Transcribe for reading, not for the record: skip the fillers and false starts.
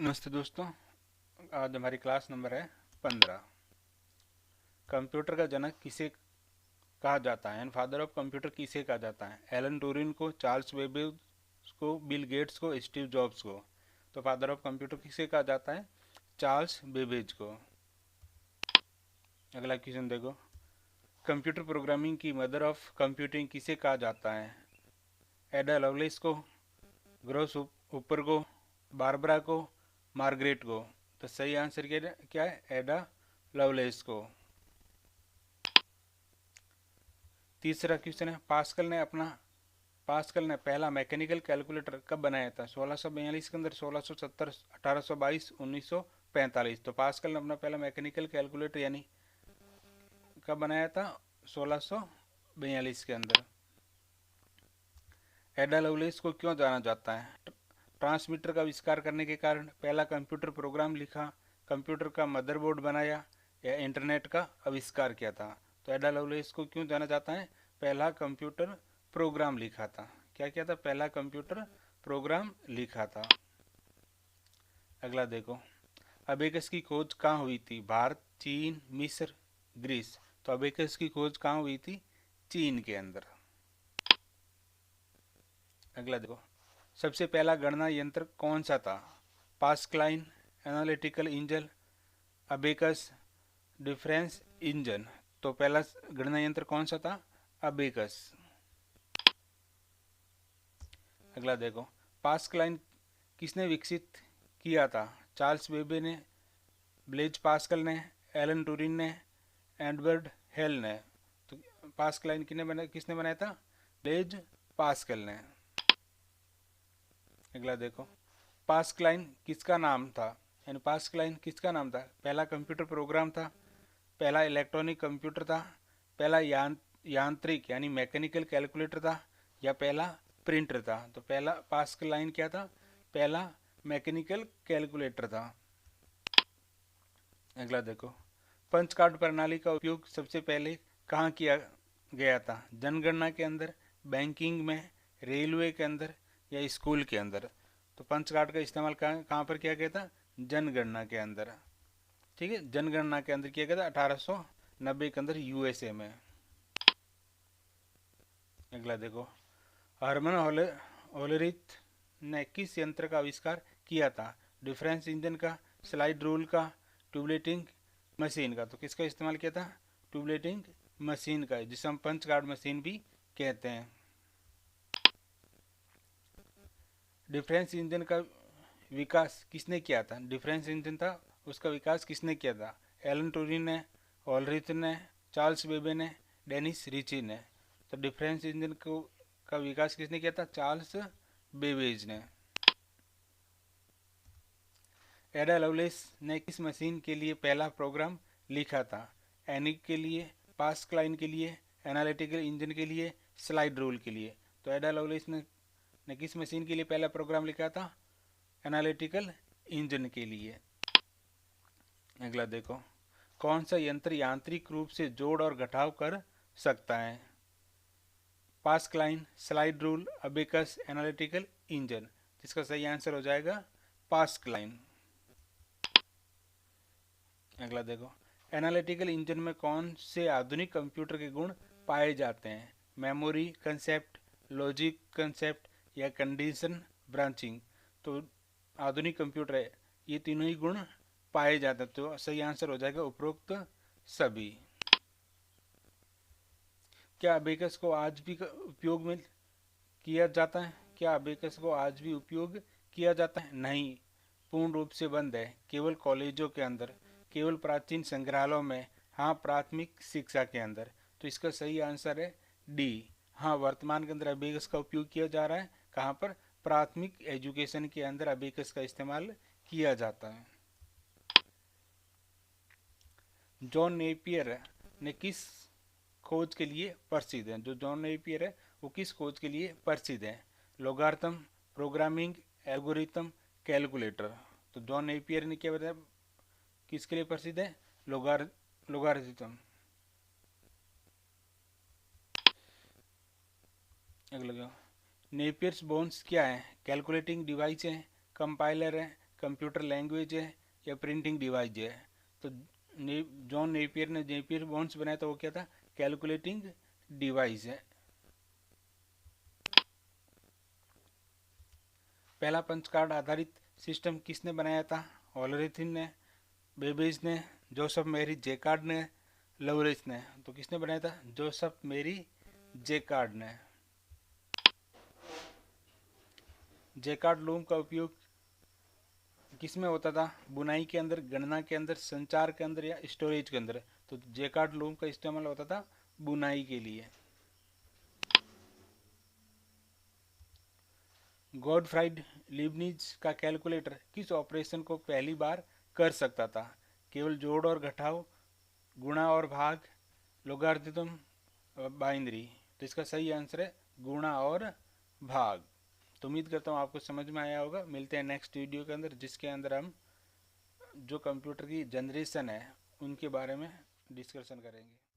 नमस्ते दोस्तों। आज हमारी क्लास नंबर है 15। कंप्यूटर का जनक किसे कहा जाता है एंड फादर ऑफ कंप्यूटर किसे कहा जाता है? एलन ट्यूरिंग को, चार्ल्स बेबेज को, बिल गेट्स को, स्टीव जॉब्स को। तो फादर ऑफ कंप्यूटर किसे कहा जाता है? चार्ल्स बेबेज को। अगला क्वेश्चन देखो। कंप्यूटर प्रोग्रामिंग की मदर ऑफ कंप्यूटिंग किसे कहा जाता है? एडा लवलेस को, ग्रोस ऊपर को, बारबरा को, मार्गरेट को। तो सही आंसर क्या है? एडा लवलेस को। तीसरा क्वेश्चन है, पास्कल ने पहला मैकेनिकल कैलकुलेटर कब बनाया था? 1642 के अंदर, 1670, 1822, 1945। तो पास्कल ने अपना पहला मैकेनिकल कैलकुलेटर यानी कब बनाया था? 1642 के अंदर। एडा लवलेस को क्यों जाना जाता है? ट्रांसमीटर का आविष्कार करने के कारण, पहला कंप्यूटर प्रोग्राम लिखा, कंप्यूटर का मदरबोर्ड बनाया, या इंटरनेट का आविष्कार किया था? तो एडा लवलेस को क्यों जाना जाता है? पहला कंप्यूटर प्रोग्राम लिखा था। क्या किया था? पहला कंप्यूटर प्रोग्राम लिखा था। अगला देखो। अबेकस की खोज कहाँ हुई थी? भारत, चीन, मिस्र, ग्रीस। तो अबेकस की खोज कहाँ हुई थी? चीन के अंदर। अगला देखो। सबसे पहला गणना यंत्र कौन सा था? Pascaline, analytical engine, abacus, difference engine. तो पहला गणना यंत्र कौन सा था? अबेकस। अगला देखो। पास्कलाइन किसने विकसित किया था? चार्ल्स बेबे ने, ब्लेज पास्कल ने, एलन ट्यूरिंग ने, एडवर्ड हेल ने। तो पास्कलाइन किसने बनाया था? ब्लेज पास्कल ने। अगला देखो। पास्कलाइन किसका नाम था? यानी पास्कलाइन किसका नाम था? पहला कंप्यूटर प्रोग्राम था, पहला इलेक्ट्रॉनिक कंप्यूटर था, पहला यांत्रिक यानी मैकेनिकल कैलकुलेटर था, या पहला प्रिंटर था? तो पहला पास्कलाइन क्या था? पहला मैकेनिकल कैलकुलेटर था। अगला देखो। पंच कार्ड प्रणाली का उपयोग सबसे पहले कहाँ किया गया था? जनगणना के अंदर, बैंकिंग में, रेलवे के अंदर, या स्कूल के अंदर? तो पंच कार्ड का इस्तेमाल कहाँ पर किया गया था? जनगणना के अंदर। ठीक है, जनगणना के अंदर किया गया था 1890 के अंदर, यूएसए में। अगला देखो। हरमन होलरिथ ने किस यंत्र का आविष्कार किया था? डिफरेंस इंजन का, स्लाइड रूल का, ट्यूबलेटिंग मशीन का? तो किसका इस्तेमाल किया था? ट्यूबलेटिंग मशीन का, जिसे हम पंच कार्ड मशीन भी कहते हैं। डिफरेंस इंजन का विकास किसने किया था? डिफरेंस इंजन था, उसका विकास किसने किया था? एलन ट्यूरिंग ने, होलरिथ ने, चार्ल्स बेबे ने, डेनिस रिची ने। तो डिफरेंस इंजन को का विकास किसने किया था? चार्ल्स बेबेज ने। एडा लवलेस ने किस मशीन के लिए पहला प्रोग्राम लिखा था? एनिक के लिए, पास्कलाइन के लिए, एनालिटिकल इंजन के लिए, स्लाइड रूल के लिए? तो एडा लवलेस ने किस मशीन के लिए पहला प्रोग्राम लिखा था? एनालिटिकल इंजन के लिए। अगला देखो। कौन सा यंत्र यांत्रिक रूप से जोड़ और घटाव कर सकता है? Pascaline, slide rule, abacus, analytical engine. जिसका सही आंसर हो जाएगा पास्कलाइन। अगला देखो। एनालिटिकल इंजन में कौन से आधुनिक कंप्यूटर के गुण पाए जाते हैं? मेमोरी कंसेप्ट, लॉजिक कंसेप्ट, या कंडीशन ब्रांचिंग? तो आधुनिक कंप्यूटर है, ये तीनों ही गुण पाए जाते हैं। तो सही आंसर हो जाएगा उपरोक्त सभी। क्या अबेकस को आज भी उपयोग में किया जाता है? क्या अबेकस को आज भी उपयोग किया जाता है? नहीं, पूर्ण रूप से बंद है। केवल कॉलेजों के अंदर, केवल प्राचीन संग्रहालयों में, हाँ प्राथमिक शिक्षा के अंदर। तो इसका सही आंसर है डी। हाँ, वर्तमान के अंदर अबेकस का उपयोग किया जा रहा है। कहाँ पर? प्राथमिक एजुकेशन के अंदर अबेकस का इस्तेमाल किया जाता है। जॉन नेपियर ने किस खोज के लिए प्रसिद्ध है? जो जॉन नेपियर है वो किस खोज के लिए प्रसिद्ध है? Logarithm, programming, algorithm, calculator? तो जॉन नेपियर ने क्या बताया किसके लिए प्रसिद्ध है? लोगारिथम। अगला नेपियर्स बोन्स क्या है? कैलकुलेटिंग डिवाइस है, कंपाइलर है, कंप्यूटर लैंग्वेज है या प्रिंटिंग डिवाइस है। तो जॉन नेपियर ने नेपियर बॉन्ड्स बनाया तो वो क्या था, कैलकुलेटिंग डिवाइस है। पहला पंच कार्ड आधारित सिस्टम किसने बनाया था, ऑलरेथिन ने, बेबेज ने, जोसेफ मैरी जेकार्ड ने, लवरेज ने। तो किसने बनाया था, जोसेफ मैरी जेकार्ड ने। जेकार्ड लूम का उपयोग किस में होता था, बुनाई के अंदर, गणना के अंदर, संचार के अंदर या स्टोरेज के अंदर। तो जेकार्ड लूम का इस्तेमाल होता था बुनाई के लिए। गॉडफ्राइड लीबनिज का कैलकुलेटर किस ऑपरेशन को पहली बार कर सकता था, केवल जोड़ और घटाव, गुणा और भाग, लोगारिथम, बाइनरी। तो इसका सही आंसर है गुणा और भाग। तो उम्मीद करता हूँ आपको समझ में आया होगा। मिलते हैं नेक्स्ट वीडियो के अंदर, जिसके अंदर हम जो कंप्यूटर की जनरेशन है उनके बारे में डिस्कशन करेंगे।